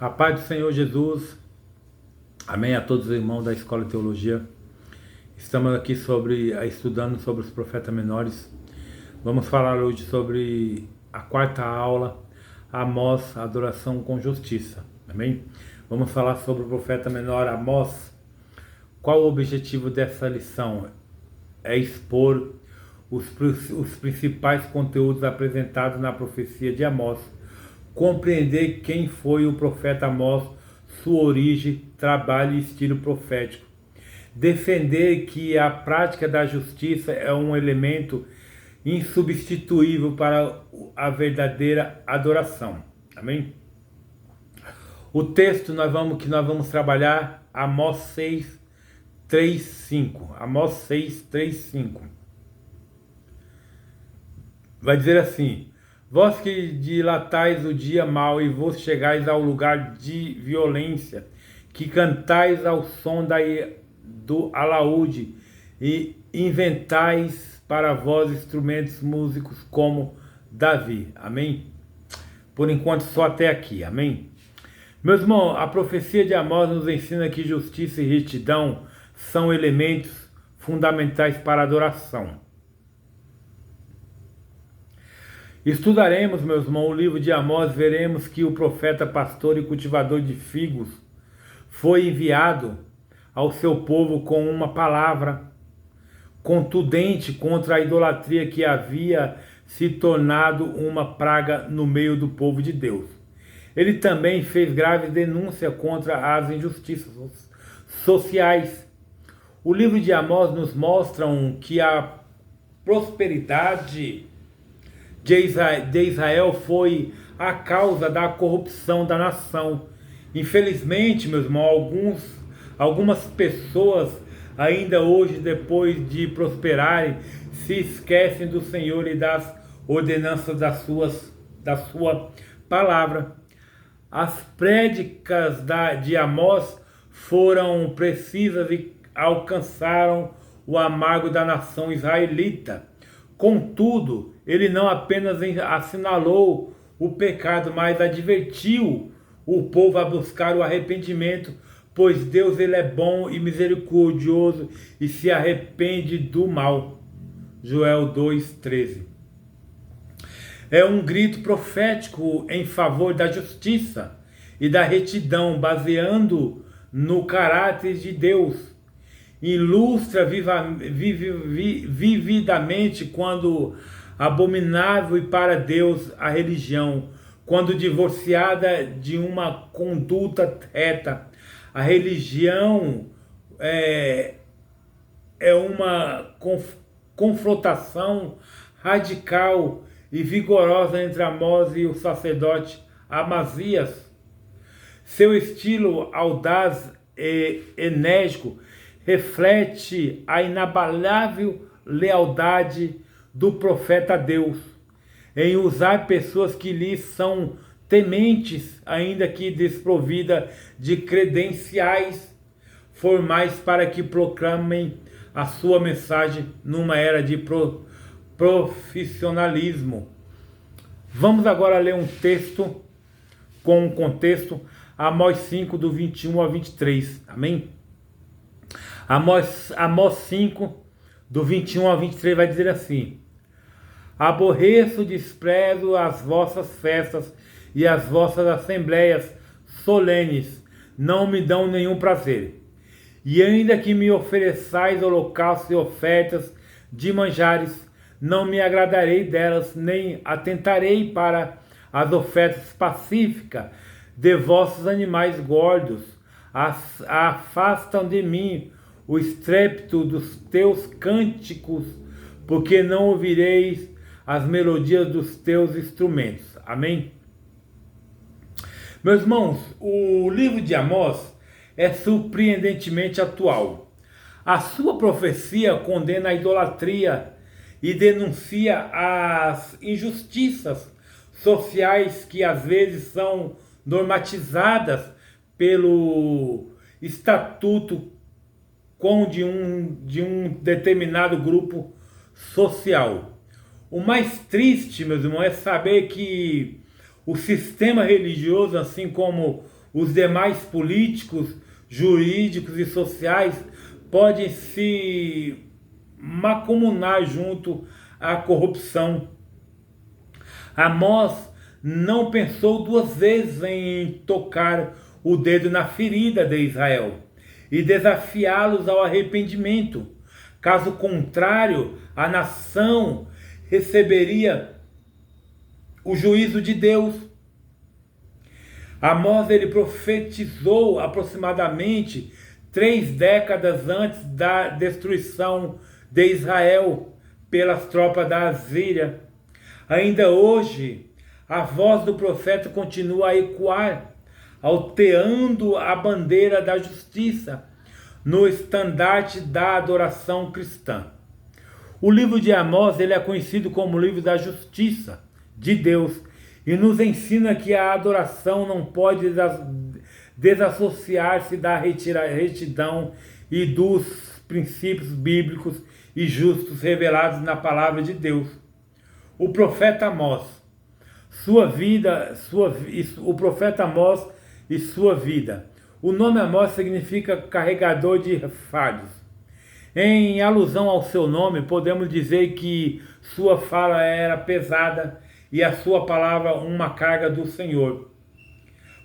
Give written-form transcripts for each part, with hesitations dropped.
A paz do Senhor Jesus, amém a todos os irmãos da Escola de Teologia. Estamos aqui estudando sobre os profetas menores. Vamos falar hoje sobre a quarta aula, Amós, adoração com justiça, amém? Vamos falar sobre o profeta menor Amós. Qual o objetivo dessa lição? É expor os principais conteúdos apresentados na profecia de Amós, compreender quem foi o profeta Amós, sua origem, trabalho e estilo profético. Defender que a prática da justiça é um elemento insubstituível para a verdadeira adoração. Amém? O texto que nós vamos trabalhar, Amós 6, 3, 5. Amós 6, 3, 5. Vai dizer assim: vós que dilatais o dia mau e vos chegais ao lugar de violência, que cantais ao som do alaúde e inventais para vós instrumentos músicos como Davi. Amém? Por enquanto só até aqui. Amém? Meus irmãos, a profecia de Amós nos ensina que justiça e retidão são elementos fundamentais para a adoração. Estudaremos, meus irmãos, o livro de Amós, veremos que o profeta pastor e cultivador de figos foi enviado ao seu povo com uma palavra contundente contra a idolatria que havia se tornado uma praga no meio do povo de Deus. Ele também fez grave denúncia contra as injustiças sociais. O livro de Amós nos mostra que a prosperidade de Israel foi a causa da corrupção da nação. Infelizmente, meus irmãos, algumas pessoas ainda hoje, depois de prosperarem, se esquecem do Senhor e das ordenanças da sua palavra. As prédicas de Amós foram precisas e alcançaram o amargo da nação israelita. Contudo, ele não apenas assinalou o pecado, mas advertiu o povo a buscar o arrependimento, pois Deus ele é bom e misericordioso e se arrepende do mal. Joel 2,13. É um grito profético em favor da justiça e da retidão, baseando no caráter de Deus. Ilustra vividamente quando abominável e para Deus a religião, quando divorciada de uma conduta reta. A religião é uma confrontação radical e vigorosa entre Amós e o sacerdote Amazias. Seu estilo audaz e enérgico reflete a inabalável lealdade do profeta a Deus, em usar pessoas que lhe são tementes, ainda que desprovida de credenciais formais, para que proclamem a sua mensagem numa era de profissionalismo. Vamos agora ler um texto com um contexto, Amós 5, do 21 ao 23, amém? Amós 5, do 21 ao 23 vai dizer assim: aborreço, desprezo as vossas festas e as vossas assembleias solenes, não me dão nenhum prazer. E ainda que me ofereçais holocaustos e ofertas de manjares, não me agradarei delas, nem atentarei para as ofertas pacíficas de vossos animais gordos. Afastam de mim o estrépito dos teus cânticos, porque não ouvireis as melodias dos teus instrumentos. Amém? Meus irmãos, o livro de Amós é surpreendentemente atual. A sua profecia condena a idolatria e denuncia as injustiças sociais que às vezes são normatizadas pelo estatuto de um determinado grupo social. O mais triste, meus irmãos, é saber que o sistema religioso, assim como os demais políticos, jurídicos e sociais podem se mancomunar junto à corrupção. Amós não pensou duas vezes em tocar o dedo na ferida de Israel e desafiá-los ao arrependimento. Caso contrário, a nação receberia o juízo de Deus. Amós ele profetizou aproximadamente 3 décadas antes da destruição de Israel pelas tropas da Assíria. Ainda hoje, a voz do profeta continua a ecoar, alteando a bandeira da justiça no estandarte da adoração cristã. O livro de Amós ele é conhecido como o livro da justiça de Deus e nos ensina que a adoração não pode desassociar-se da retidão e dos princípios bíblicos e justos revelados na palavra de Deus. O profeta Amós, o profeta Amós e sua vida. O nome Amós significa carregador de fardos. Em alusão ao seu nome, podemos dizer que sua fala era pesada e a sua palavra uma carga do Senhor.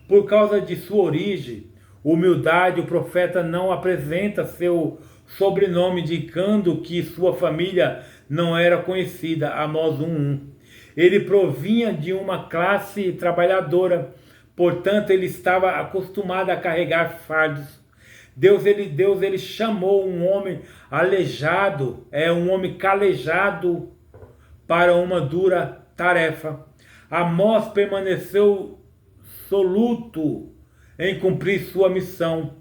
Por causa de sua origem, humildade, o profeta não apresenta seu sobrenome, indicando que sua família não era conhecida. Amós 1:1. Ele provinha de uma classe trabalhadora, portanto ele estava acostumado a carregar fardos. Deus ele chamou um homem aleijado, um homem calejado para uma dura tarefa. Amós permaneceu soluto em cumprir sua missão.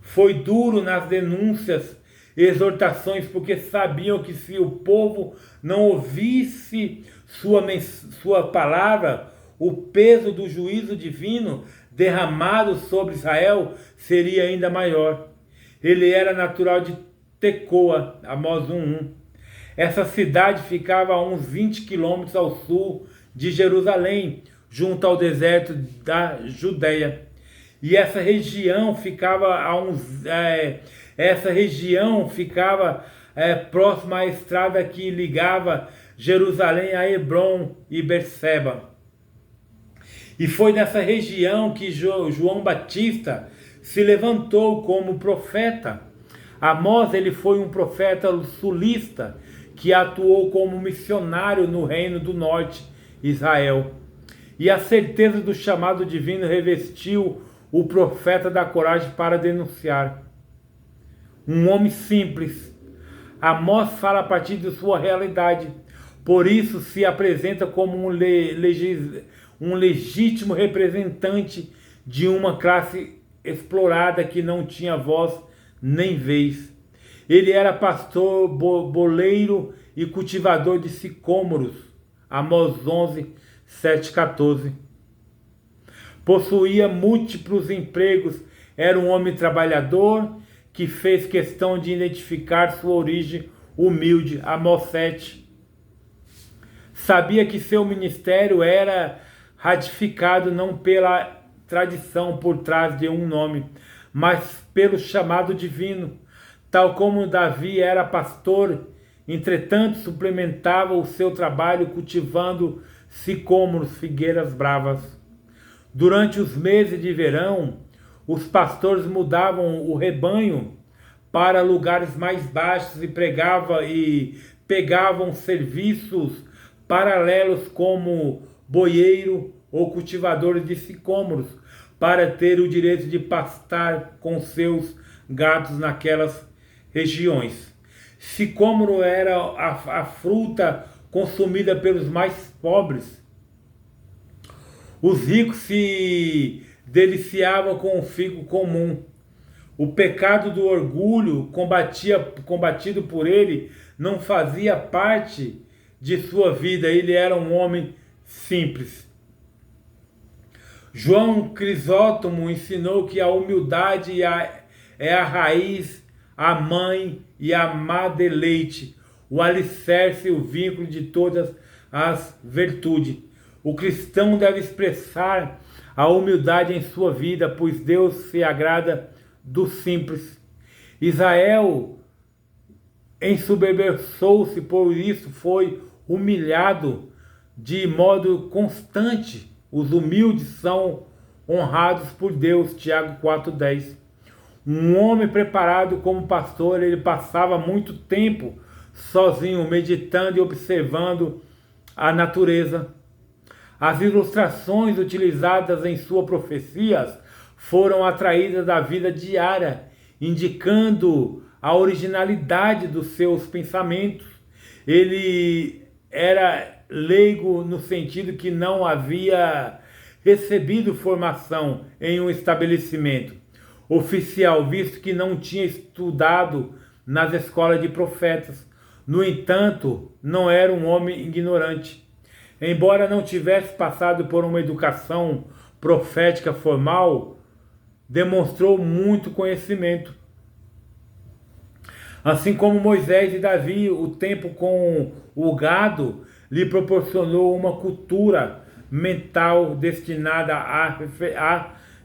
Foi duro nas denúncias e exortações, porque sabiam que se o povo não ouvisse sua palavra, o peso do juízo divino derramado sobre Israel seria ainda maior. Ele era natural de Tecoa, Amós 1:1. Essa cidade ficava a uns 20 quilômetros ao sul de Jerusalém, junto ao deserto da Judeia. E essa região ficava próxima à estrada que ligava Jerusalém a Hebrom e Berseba. E foi nessa região que João Batista se levantou como profeta. Amós ele foi um profeta sulista que atuou como missionário no reino do norte, Israel. E a certeza do chamado divino revestiu o profeta da coragem para denunciar. Um homem simples. Amós fala a partir de sua realidade. Por isso se apresenta como um legítimo representante de uma classe explorada que não tinha voz nem vez. Ele era pastor, boleiro e cultivador de sicômoros. Amós 11:7-14. Possuía múltiplos empregos, era um homem trabalhador que fez questão de identificar sua origem humilde. Amós 7. Sabia que seu ministério era ratificado não pela tradição por trás de um nome, mas pelo chamado divino. Tal como Davi era pastor, entretanto suplementava o seu trabalho cultivando sicômoros, figueiras bravas. Durante os meses de verão, os pastores mudavam o rebanho para lugares mais baixos e pegavam serviços paralelos como boieiro ou cultivadores de sicômoros para ter o direito de pastar com seus gados naquelas regiões. Sicômoro era a fruta consumida pelos mais pobres. Os ricos se deliciavam com o figo comum. O pecado do orgulho, combatido por ele, não fazia parte de sua vida. Ele era um homem simples. João Crisóstomo ensinou que a humildade é a raiz, a mãe e a madeleite, o alicerce e o vínculo de todas as virtudes. O cristão deve expressar a humildade em sua vida, pois Deus se agrada do simples. Israel ensoberbeceu-se, por isso foi humilhado de modo constante. Os humildes são honrados por Deus. Tiago 4,10. Um homem preparado como pastor, ele passava muito tempo sozinho, meditando e observando a natureza. As ilustrações utilizadas em suas profecias foram atraídas da vida diária, indicando a originalidade dos seus pensamentos. Ele era leigo no sentido que não havia recebido formação em um estabelecimento oficial, visto que não tinha estudado nas escolas de profetas. No entanto, não era um homem ignorante. Embora não tivesse passado por uma educação profética formal, demonstrou muito conhecimento. Assim como Moisés e Davi, o tempo com o gado lhe proporcionou uma cultura mental destinada à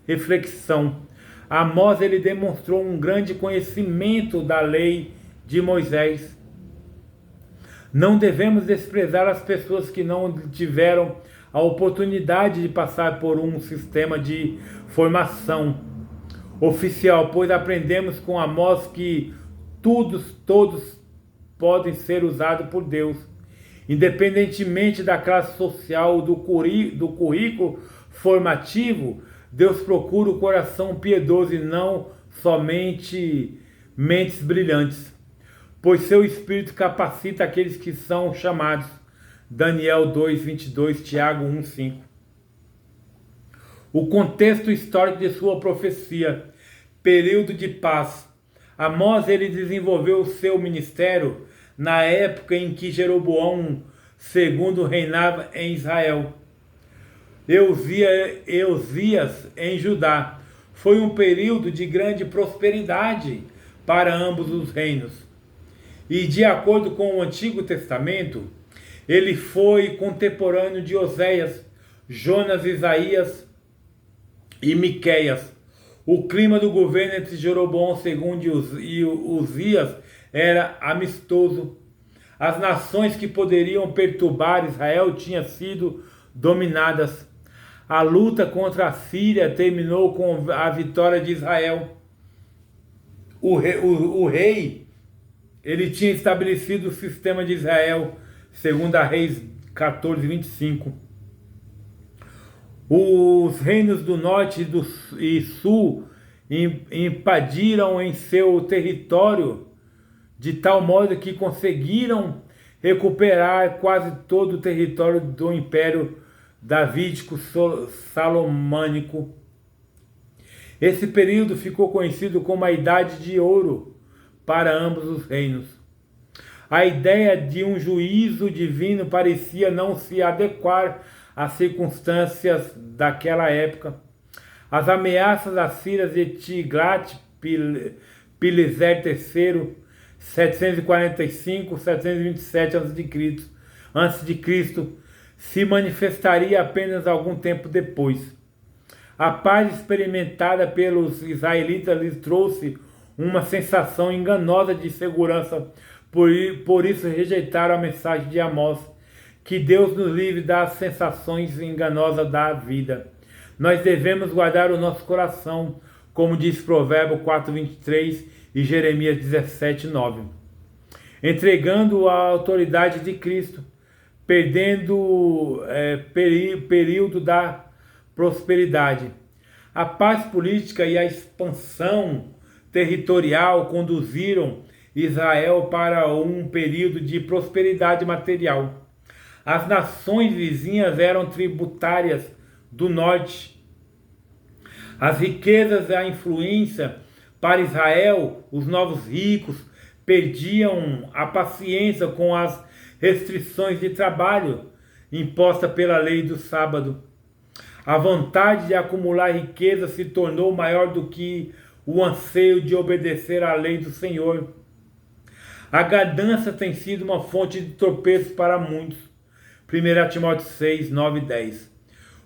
reflexão. Amós, ele demonstrou um grande conhecimento da lei de Moisés. Não devemos desprezar as pessoas que não tiveram a oportunidade de passar por um sistema de formação oficial, pois aprendemos com Amós que todos podem ser usados por Deus, independentemente da classe social ou do currículo formativo. Deus procura o coração piedoso e não somente mentes brilhantes, pois seu Espírito capacita aqueles que são chamados. Daniel 2:22, Tiago 1:5. O contexto histórico de sua profecia, período de paz. Amós, ele desenvolveu o seu ministério na época em que Jeroboão II reinava em Israel. Eusías em Judá. Foi um período de grande prosperidade para ambos os reinos. E de acordo com o Antigo Testamento, ele foi contemporâneo de Oséias, Jonas, Isaías e Miqueias. O clima do governo entre Jeroboão II e Uzias era amistoso. As nações que poderiam perturbar Israel tinham sido dominadas. A luta contra a Síria terminou com a vitória de Israel. O rei ele tinha estabelecido o sistema de Israel, segundo a Reis 14:25. Os reinos do norte e sul invadiram em seu território de tal modo que conseguiram recuperar quase todo o território do Império Davídico Salomônico. Esse período ficou conhecido como a Idade de Ouro para ambos os reinos. A ideia de um juízo divino parecia não se adequar às circunstâncias daquela época. As ameaças assírias de Tiglat-Pileser III, 745-727 a.C., se manifestaria apenas algum tempo depois. A paz experimentada pelos israelitas lhes trouxe uma sensação enganosa de segurança, por isso rejeitaram a mensagem de Amós. Que Deus nos livre das sensações enganosas da vida. Nós devemos guardar o nosso coração, como diz Provérbio 4:23 e Jeremias 17:9. Entregando a autoridade de Cristo, perdendo período da prosperidade. A paz política e a expansão territorial conduziram Israel para um período de prosperidade material. As nações vizinhas eram tributárias do norte. As riquezas e a influência para Israel, os novos ricos, perdiam a paciência com as restrições de trabalho impostas pela lei do sábado. A vontade de acumular riqueza se tornou maior do que o anseio de obedecer à lei do Senhor. A ganância tem sido uma fonte de tropeço para muitos. 1 Timóteo 6, 9 e 10.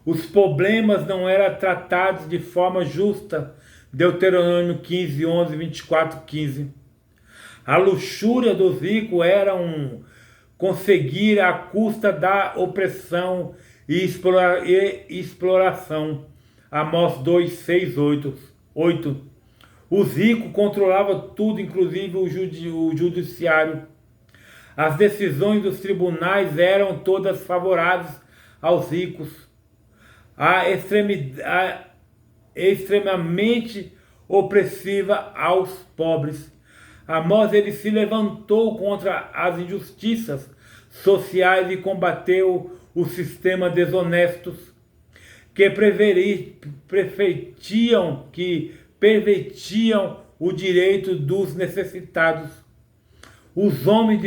Os problemas não eram tratados de forma justa. Deuteronômio 15, 11, 24, 15. A luxúria dos ricos era conseguir à custa da opressão e exploração. Amós 2, 6, 8. Os ricos controlavam tudo, inclusive o judiciário. As decisões dos tribunais eram todas favoráveis aos ricos. Extremamente opressiva aos pobres. Amós ele se levantou contra as injustiças sociais e combateu os sistemas desonestos que pervertiam o direito dos necessitados. Os homens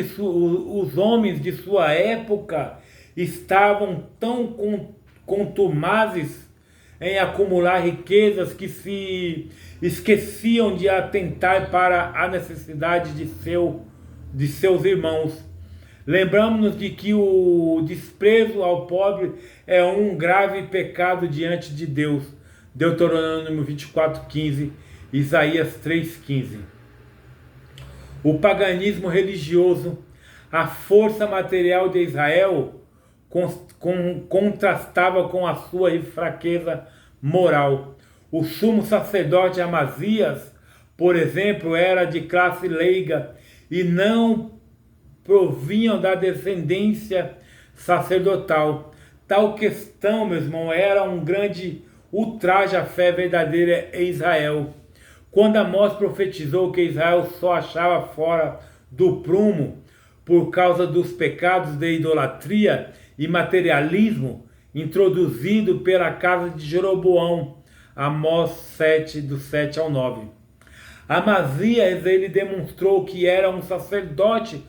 de sua época estavam tão contumazes em acumular riquezas que se esqueciam de atentar para a necessidade de seus irmãos. Lembramos-nos de que o desprezo ao pobre é um grave pecado diante de Deus. Deuteronômio 24, 15, Isaías 3, 15. O paganismo religioso, a força material de Israel contrastava com a sua fraqueza moral. O sumo sacerdote Amazias, por exemplo, era de classe leiga e não provinham da descendência sacerdotal. Tal questão, meu irmão, era um grande ultraje à fé verdadeira em Israel. Quando Amós profetizou que Israel só achava fora do prumo por causa dos pecados de idolatria e materialismo introduzido pela casa de Jeroboão, Amós 7, do 7 ao 9. Amazias, ele demonstrou que era um sacerdote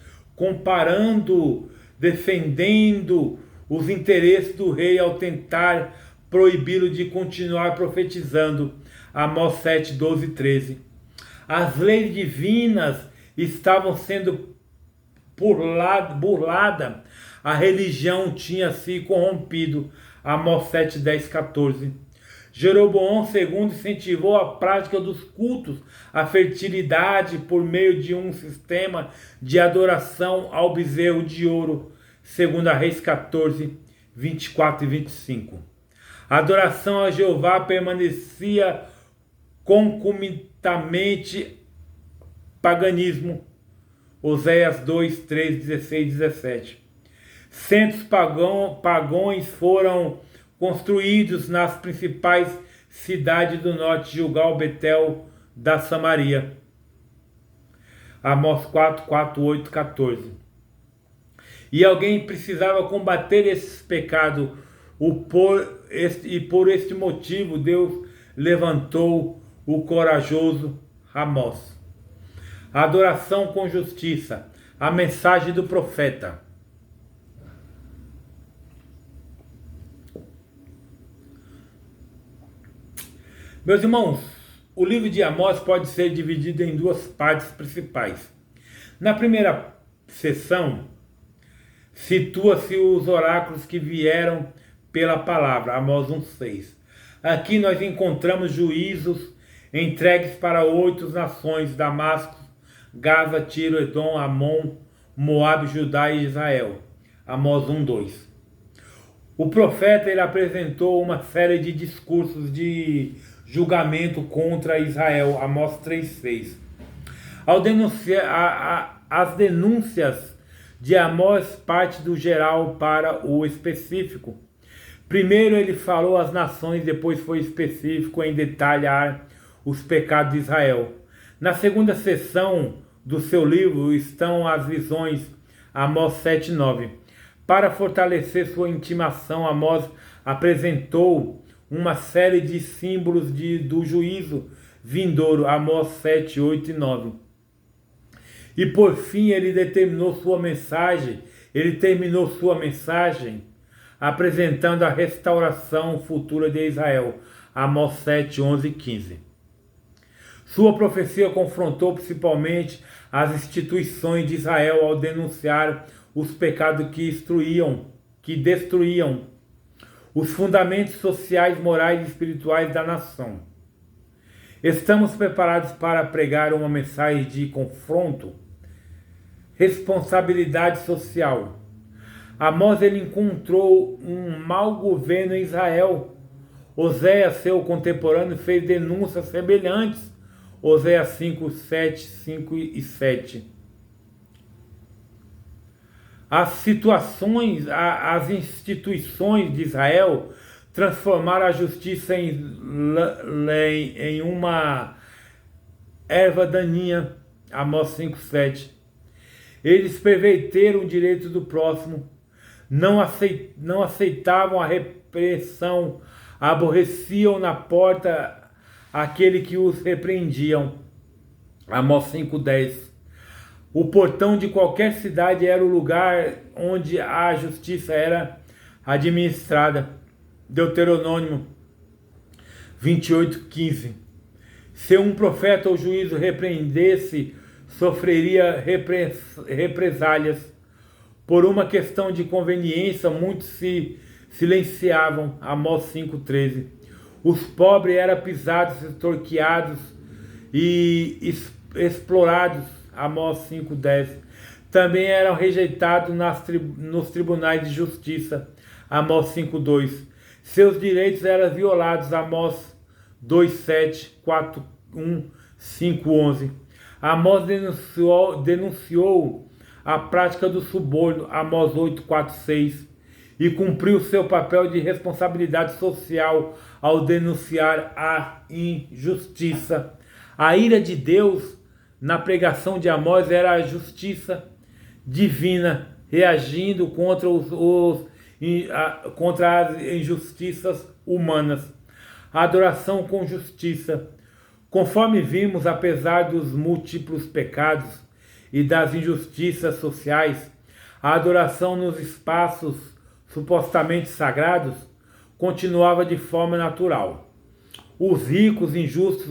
defendendo os interesses do rei ao tentar proibi-lo de continuar profetizando. Amós 7, 12 e 13. As leis divinas estavam sendo burladas, a religião tinha se corrompido. Amós 7, 10, 14. Jeroboão II incentivou a prática dos cultos à fertilidade por meio de um sistema de adoração ao bezerro de ouro, segundo Reis 14, 24 e 25. A adoração a Jeová permanecia concomitantemente paganismo. Oséias 2, 3, 16 e 17. Centros pagãos foram construídos nas principais cidades do norte, Gilgal, Betel, da Samaria. Amós 4, 4, 8, 14. E alguém precisava combater esses pecados, e por este motivo Deus levantou o corajoso Amós. A adoração com justiça, a mensagem do profeta. Meus irmãos, o livro de Amós pode ser dividido em duas partes principais. Na primeira seção, situa-se os oráculos que vieram pela palavra, Amós 1,6. Aqui nós encontramos juízos entregues para 8 nações, Damasco, Gaza, Tiro, Edom, Amon, Moabe, Judá e Israel, Amós 1,2. O profeta ele apresentou uma série de discursos de julgamento contra Israel, Amós 3,6. Ao denunciar as denúncias de Amós parte do geral para o específico. Primeiro ele falou às nações, depois foi específico em detalhar os pecados de Israel. Na segunda seção do seu livro estão as visões, Amós 7, 9. Para fortalecer sua intimação, Amós apresentou uma série de símbolos do juízo vindouro, Amós 7, 8 e 9. E por fim ele terminou sua mensagem apresentando a restauração futura de Israel, Amós 7, 11 e 15. Sua profecia confrontou principalmente as instituições de Israel ao denunciar os pecados que destruíam os fundamentos sociais, morais e espirituais da nação. Estamos preparados para pregar uma mensagem de confronto, responsabilidade social. Amós ele encontrou um mau governo em Israel. Oséias, seu contemporâneo, fez denúncias semelhantes. Oséias 5, 7, 5 e 7. As instituições de Israel transformaram a justiça em uma erva daninha. Amós 5, 7. Eles perverteram o direito do próximo, não aceitavam a repressão, aborreciam na porta aquele que os repreendiam. Amós 5:10. O portão de qualquer cidade era o lugar onde a justiça era administrada. Deuteronômio 28:15. Se um profeta ou juízo repreendesse, sofreria represálias. Por uma questão de conveniência, muitos se silenciavam. Amós 5:13. Os pobres eram pisados, extorquiados e explorados. Amós 5:10. Também eram rejeitados nos tribunais de justiça. Amós 5:2. Seus direitos eram violados. Amós 2:7, 4:1, 5:11. Amós denunciou a prática do suborno. Amós 8:4-6. E cumpriu seu papel de responsabilidade social ao denunciar a injustiça. A ira de Deus na pregação de Amós era a justiça divina, reagindo contra as injustiças humanas. A adoração com justiça. Conforme vimos, apesar dos múltiplos pecados e das injustiças sociais, a adoração nos espaços supostamente sagrados continuava de forma natural. Os ricos injustos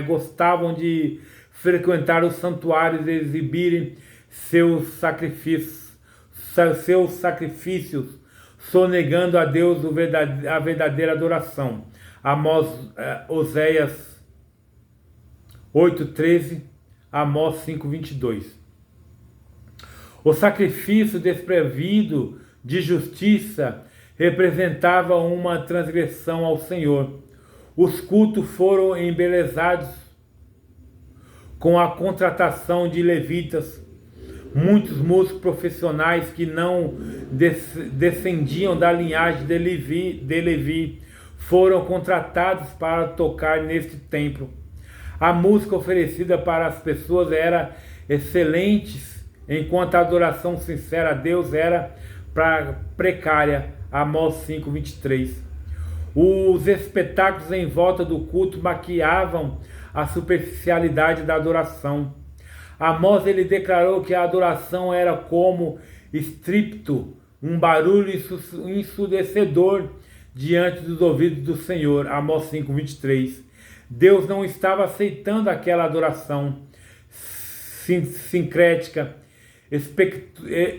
gostavam de frequentar os santuários e exibirem seus sacrifícios, sonegando a Deus a verdadeira adoração. Oséias 8:13, Amós 5:22. O sacrifício desprovido de justiça representava uma transgressão ao Senhor. Os cultos foram embelezados com a contratação de levitas. Muitos músicos profissionais que não descendiam da linhagem de Levi foram contratados para tocar neste templo. A música oferecida para as pessoas era excelente, enquanto a adoração sincera a Deus era precária. Amós 5:23. Os espetáculos em volta do culto maquiavam a superficialidade da adoração. Amós ele declarou que a adoração era como estrépito, um barulho ensurdecedor diante dos ouvidos do Senhor. Amós 5:23. Deus não estava aceitando aquela adoração sincrética,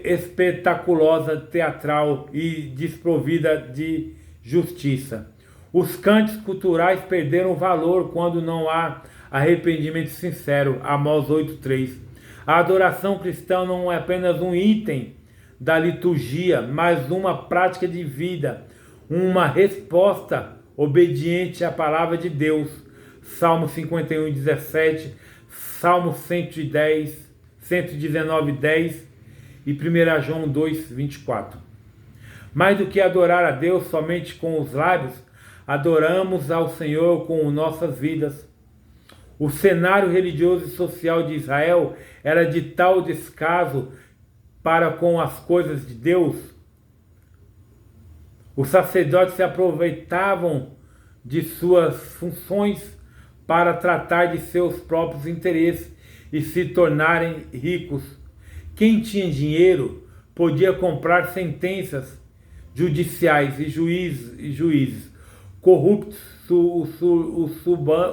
espetaculosa, teatral e desprovida de justiça. Os cânticos culturais perderam valor quando não há arrependimento sincero. Amós 8:3. A adoração cristã não é apenas um item da liturgia, mas uma prática de vida, uma resposta obediente à palavra de Deus. Salmo 51:17, Salmo 119:10 e 1 João 2:24. Mais do que adorar a Deus somente com os lábios, adoramos ao Senhor com nossas vidas. O cenário religioso e social de Israel era de tal descaso para com as coisas de Deus. Os sacerdotes se aproveitavam de suas funções para tratar de seus próprios interesses e se tornarem ricos. Quem tinha dinheiro podia comprar sentenças judiciais e juízes corruptos,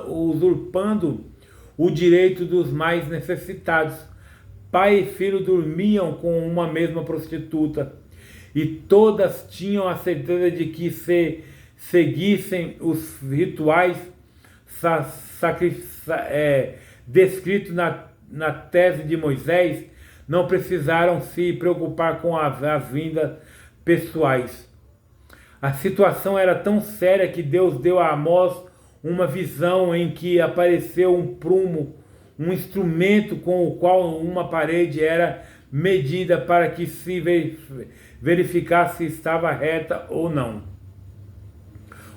usurpando o direito dos mais necessitados. Pai e filho dormiam com uma mesma prostituta. e todas tinham a certeza de que se seguissem os rituais descritos na tese de Moisés, não precisaram se preocupar com as vindas pessoais. A situação era tão séria que Deus deu a Amós uma visão em que apareceu um prumo, um instrumento com o qual uma parede era medida para que se verificasse se estava reta ou não.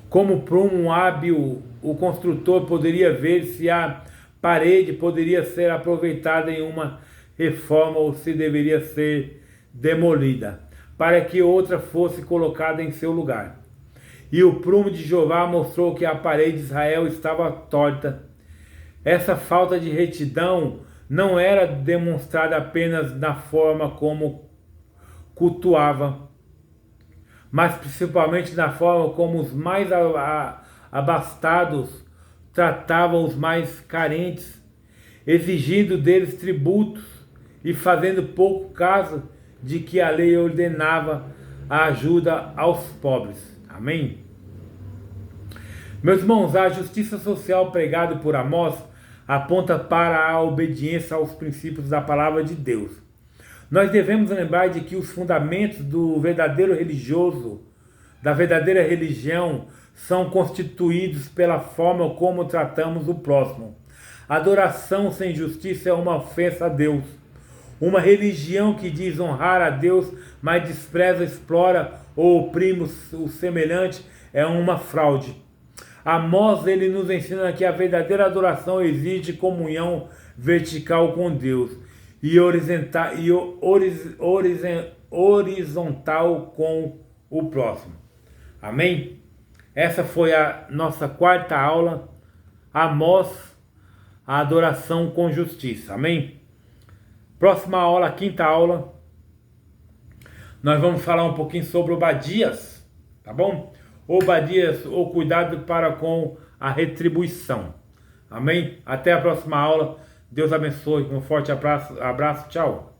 Como prumo hábil, o construtor poderia ver se a parede poderia ser aproveitada em uma reforma ou se deveria ser demolida, para que outra fosse colocada em seu lugar. E o prumo de Jeová mostrou que a parede de Israel estava torta. Essa falta de retidão não era demonstrada apenas na forma como cultuava, mas principalmente na forma como os mais abastados tratavam os mais carentes, exigindo deles tributos e fazendo pouco caso de que a lei ordenava a ajuda aos pobres. Amém? Meus irmãos, a justiça social pregada por Amós aponta para a obediência aos princípios da palavra de Deus. Nós devemos lembrar de que os fundamentos do verdadeiro religioso, da verdadeira religião, são constituídos pela forma como tratamos o próximo. Adoração sem justiça é uma ofensa a Deus. Uma religião que diz honrar a Deus, mas despreza, explora ou oprime o semelhante é uma fraude. Amós, ele nos ensina que a verdadeira adoração exige comunhão vertical com Deus e horizontal com o próximo. Amém? Essa foi a nossa quarta aula, Amós, a adoração com justiça. Amém? Próxima aula, quinta aula, nós vamos falar um pouquinho sobre Obadias, tá bom? Obadias, o cuidado para com a retribuição. Amém? Até a próxima aula. Deus abençoe. Um forte abraço. Tchau.